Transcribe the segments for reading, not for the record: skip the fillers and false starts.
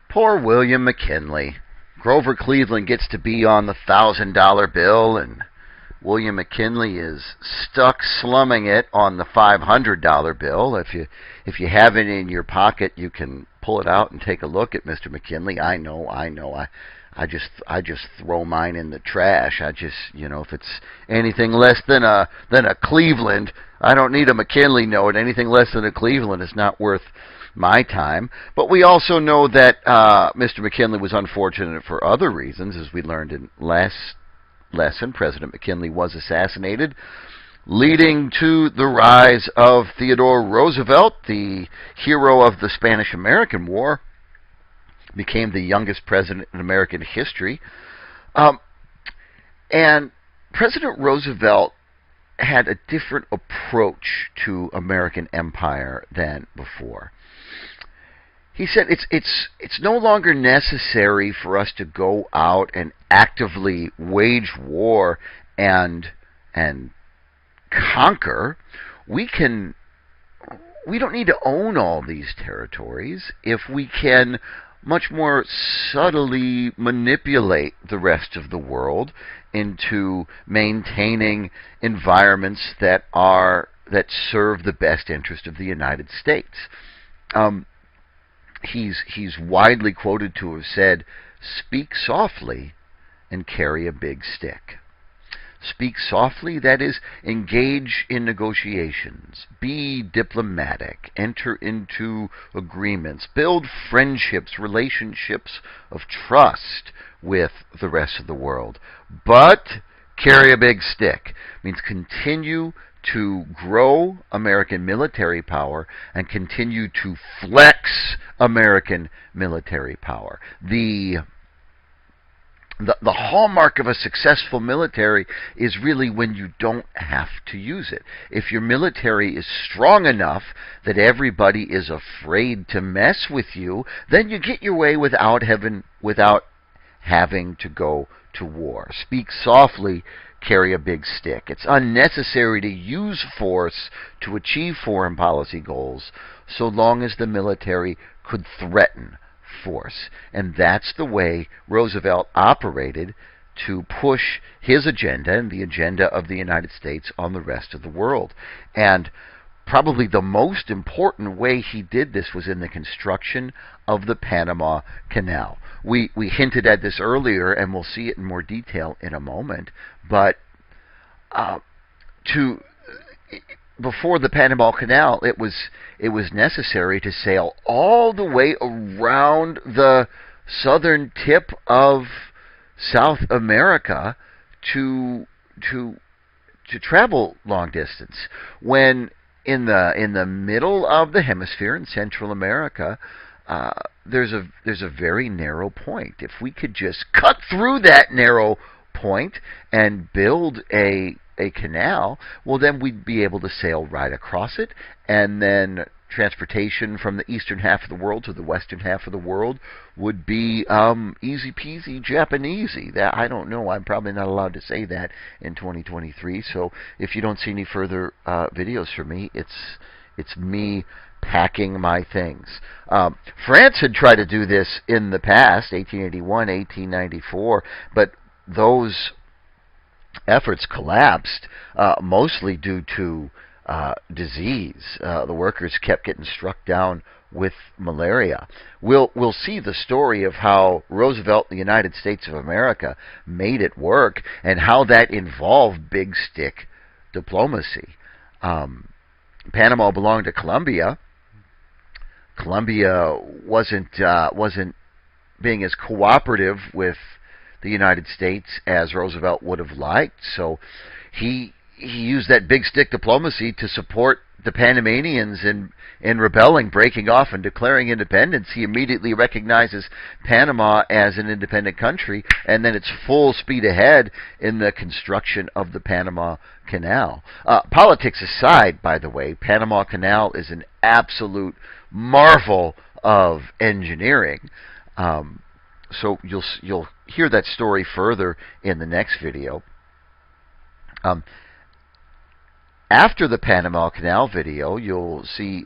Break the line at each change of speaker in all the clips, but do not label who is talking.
Poor William McKinley. Grover Cleveland gets to be on the $1,000 bill, and William McKinley is stuck slumming it on the $500 bill. If you have it in your pocket, you can pull it out and take a look at Mr. McKinley. I know. I just throw mine in the trash. If it's anything less than a Cleveland, I don't need a McKinley note. Anything less than a Cleveland is not worth my time. But we also know that Mr. McKinley was unfortunate for other reasons, as we learned in last lesson. President McKinley was assassinated, leading to the rise of Theodore Roosevelt, the hero of the Spanish-American War. Became the youngest president in American history. And President Roosevelt had a different approach to American empire than before. He said it's no longer necessary for us to go out and actively wage war and conquer. We don't need to own all these territories if we can much more subtly manipulate the rest of the world into maintaining environments that serve the best interest of the United States. He's widely quoted to have said, "Speak softly and carry a big stick." Speak softly, that is, engage in negotiations, be diplomatic, enter into agreements, build friendships, relationships of trust with the rest of the world. But carry a big stick. It means continue to grow American military power and continue to flex American military power. The hallmark of a successful military is really when you don't have to use it. If your military is strong enough that everybody is afraid to mess with you, then you get your way without having to go to war. Speak softly, carry a big stick. It's unnecessary to use force to achieve foreign policy goals so long as the military could threaten force. And that's the way Roosevelt operated to push his agenda and the agenda of the United States on the rest of the world. And probably the most important way he did this was in the construction of the Panama Canal. We hinted at this earlier, and we'll see it in more detail in a moment, but before the Panama Canal, it was necessary to sail all the way around the southern tip of South America to travel long distance. When in the middle of the hemisphere in Central America, there's a very narrow point. If we could just cut through that narrow point and build a canal, well, then we'd be able to sail right across it, and then transportation from the eastern half of the world to the western half of the world would be easy peasy Japanesey. That, I don't know, I'm probably not allowed to say that in 2023, so if you don't see any further videos from me, it's me packing my things. France had tried to do this in the past, 1881, 1894, but those efforts collapsed, mostly due to disease. The workers kept getting struck down with malaria. We'll see the story of how Roosevelt and the United States of America made it work, and how that involved big stick diplomacy. Panama belonged to Colombia. Colombia wasn't being as cooperative with the United States as Roosevelt would have liked, so he used that big stick diplomacy to support the Panamanians in rebelling, breaking off, and declaring independence. He immediately recognizes Panama as an independent country, and then it's full speed ahead in the construction of the Panama Canal. Politics aside, by the way, Panama Canal is an absolute marvel of engineering. So you'll hear that story further in the next video. After the Panama Canal video, you'll see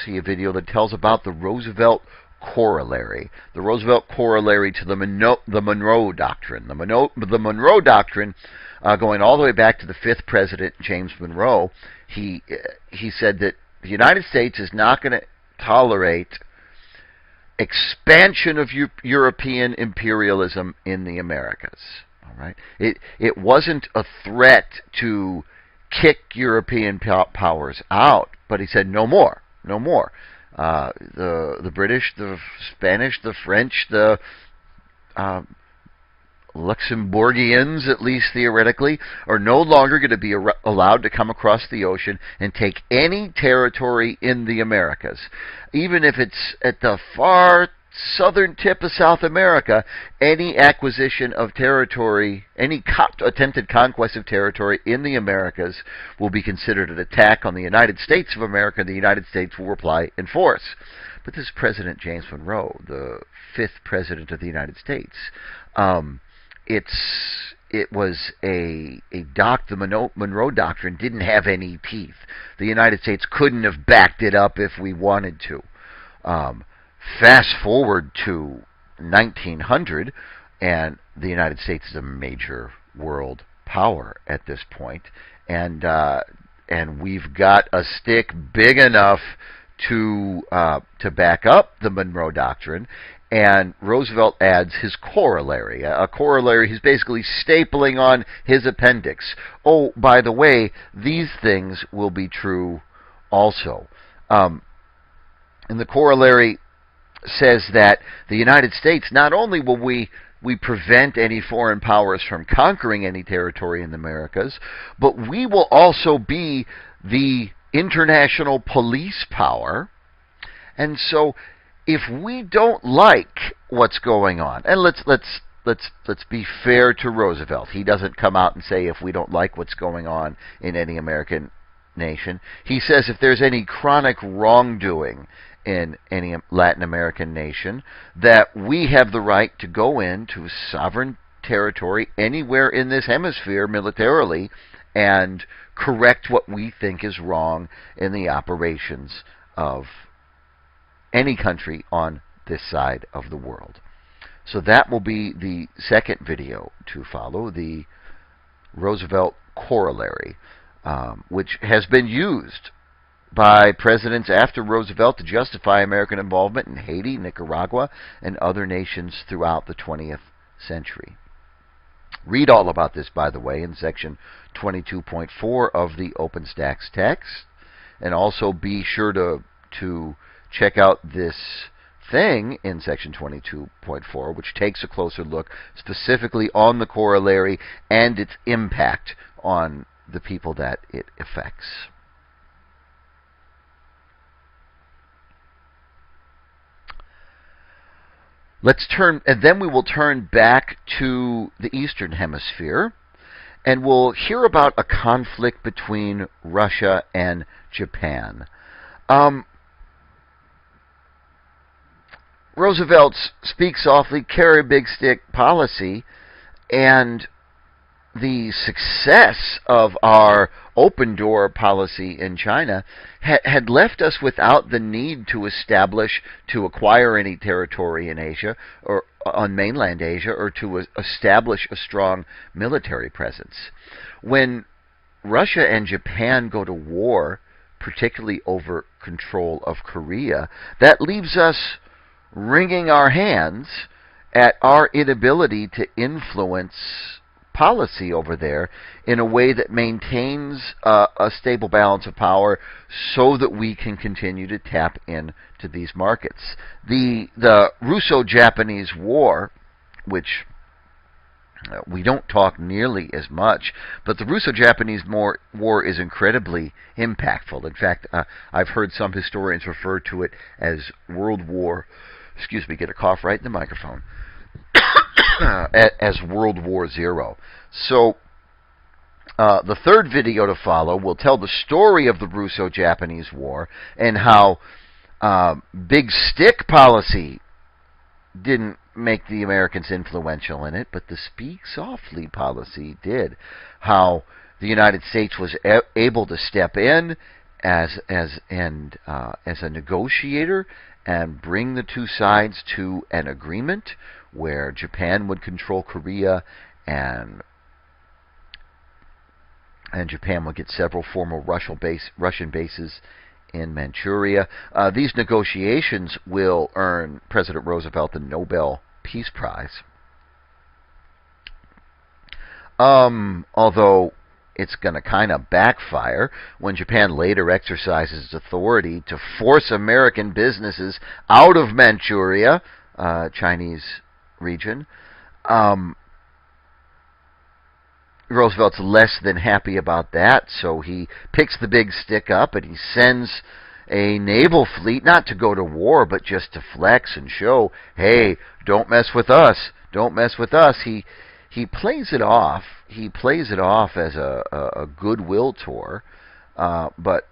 a video that tells about the Roosevelt corollary, the Roosevelt corollary to the Monroe Doctrine. The Monroe Doctrine, going all the way back to the fifth president, James Monroe, he said that the United States is not going to tolerate expansion of European imperialism in the Americas. All right, it wasn't a threat to kick European powers out, but he said no more, no more. The British, the Spanish, the French, the Luxembourgians, at least theoretically, are no longer going to be allowed to come across the ocean and take any territory in the Americas. Even if it's at the far southern tip of South America, any acquisition of territory, any attempted conquest of territory in the Americas will be considered an attack on the United States of America, and the United States will reply in force. But this is President James Monroe, the fifth president of the United States. The Monroe Doctrine didn't have any teeth. The United States couldn't have backed it up if we wanted to. Fast forward to 1900, and the United States is a major world power at this point, and we've got a stick big enough to back up the Monroe Doctrine. And Roosevelt adds his corollary. A corollary he's basically stapling on his appendix. Oh, by the way, these things will be true also. And the corollary says that the United States, not only will we prevent any foreign powers from conquering any territory in the Americas, but we will also be the international police power. And so if we don't like what's going on, and let's be fair to Roosevelt, he doesn't come out and say if we don't like what's going on in any American nation. He says if there's any chronic wrongdoing in any Latin American nation, that we have the right to go into sovereign territory anywhere in this hemisphere militarily and correct what we think is wrong in the operations of any country on this side of the world. So that will be the second video to follow, the Roosevelt corollary, which has been used by presidents after Roosevelt to justify American involvement in Haiti, Nicaragua, and other nations throughout the 20th century. Read all about this, by the way, in section 22.4 of the OpenStax text, and also be sure to check out this thing in section 22.4, which takes a closer look specifically on the corollary and its impact on the people that it affects. And then we will turn back to the Eastern Hemisphere, and we'll hear about a conflict between Russia and Japan. Roosevelt's speak softly, carry big stick policy, and the success of our open door policy in China had left us without the need to acquire any territory in Asia or on mainland Asia, or to establish a strong military presence. When Russia and Japan go to war, particularly over control of Korea, that leaves us wringing our hands at our inability to influence policy over there in a way that maintains a stable balance of power so that we can continue to tap into these markets. The Russo-Japanese War, which we don't talk nearly as much, but the Russo-Japanese War is incredibly impactful. In fact, I've heard some historians refer to it as World War, get a cough right in the microphone, as World War Zero. So the third video to follow will tell the story of the Russo-Japanese War and how big stick policy didn't make the Americans influential in it, but the speak softly policy did. How the United States was able to step in as a negotiator and bring the two sides to an agreement where Japan would control Korea and Japan would get several former Russian bases in Manchuria. These negotiations will earn President Roosevelt the Nobel Peace Prize. Although it's going to kind of backfire when Japan later exercises its authority to force American businesses out of Manchuria, Chinese region. Roosevelt's less than happy about that, so he picks the big stick up and he sends a naval fleet, not to go to war, but just to flex and show, hey, don't mess with us. Don't mess with us. He plays it off. He plays it off as a goodwill tour, but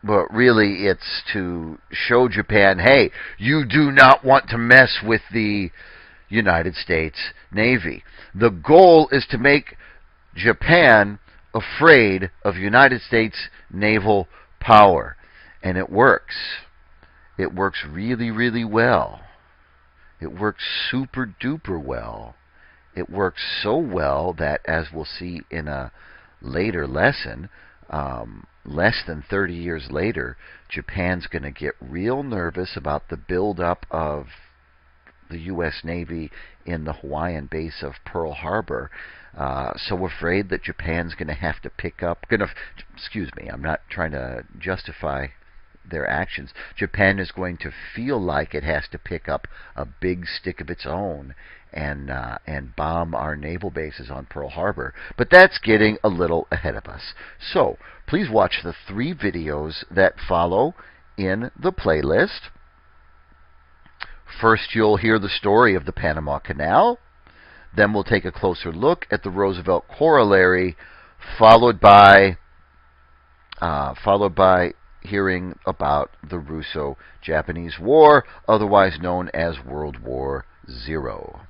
really it's to show Japan, hey, you do not want to mess with the United States Navy. The goal is to make Japan afraid of United States naval power, and it works. It works really, really well. It works super duper well. It works so well that, as we'll see in a later lesson, less than 30 years later, Japan's going to get real nervous about the buildup of the U.S. Navy in the Hawaiian base of Pearl Harbor. So afraid that Japan's going to have to pick up... excuse me, I'm not trying to justify their actions. Japan is going to feel like it has to pick up a big stick of its own and bomb our naval bases on Pearl Harbor. But that's getting a little ahead of us. So please watch the 3 videos that follow in the playlist. First, you'll hear the story of the Panama Canal. Then we'll take a closer look at the Roosevelt Corollary, followed by hearing about the Russo-Japanese War, otherwise known as World War Zero.